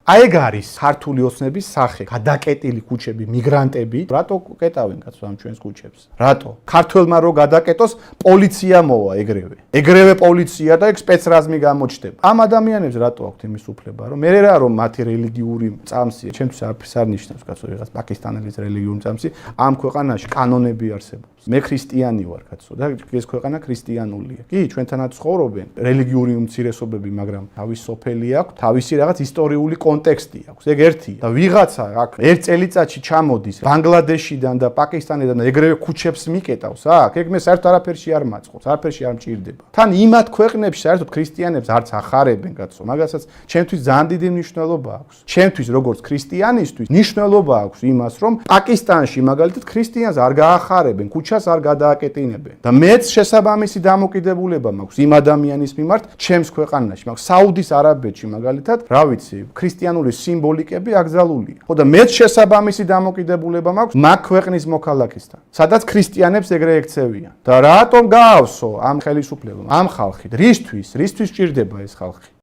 აი ეგ არის ქართული ოცნების სახე, გადაკეტილი ქუჩები, მიგრანტები, რატო კეტავენ კაცო ამ ჩვენს ქუჩებს? რატო? ქართველმა რო გადაკეტოს, პოლიცია მოვა ეგრევე. ეგრევე პოლიცია და ეგ სპეცრაზმი გამოჩნდება. ამ ადამიანებს რატო აქვთ იმის უფლება, რომ მე რა რომ მათი რელიგიური წამსია, ჩემთვის არაფერს არ ნიშნავს კაცო, რაღაც პაკისტანელის რელიგიური წამსი, ამ ქვეყანაში კანონები არსებობს. მე ქრისტიანი ვარ კაცო და ეს ქვეყანა ქრისტიანულია. კი, ჩვენთანაც ცხოვრობენ რელიგიური უმცირესობები, მაგრამ თავის სოფელი აქვს, თავისი რაღაც ისტორიული კონტექსტი აქვს. ეგ ერთი და ვიღაცა აქ ერთ წელიწადში ჩამოდის ბანგლადეშიდან და პაკისტანიდან და ეგრევე ქუჩებს მიკეტავს აქ. ეგ მე საერთოდ არაფერში არ მაწყობს, არაფერში არ მჭირდება. თან იმათ ქვეყნებში საერთოდ ქრისტიანებს არც ახარებენ კაცო, მაგასაც ჩემთვის ძალიან დიდი მნიშვნელობა აქვს. ჩემთვის როგორც ქრისტიანისთვის მნიშვნელობა აქვს იმას, რომ პაკისტანში მაგალითად ქრისტიანს არ გაახარებენ, ქუჩას არ გადააკეტინებენ. და მეც შესაბამისი დამოკიდებულება მაქვს იმ ადამიანის მიმართ, ჩემს ქვეყანაში, მაგრამ საუდის არაბეთში მაგალითად, რა ვიცი, ქრისტიანული სიმბოლიკები აკრძალულია. ხო და მეც შესაბამისი დამოკიდებულება მაქვს მაგ ქვეყნის მოქალაქისთან, სადაც ქრისტიანებს ეგრე ექცევიან. და რატომ გაავსო ამ ხელისუფლებამ, ამ ხალხით? რისთვის? რისთვის ჭირდება ეს ხალხი?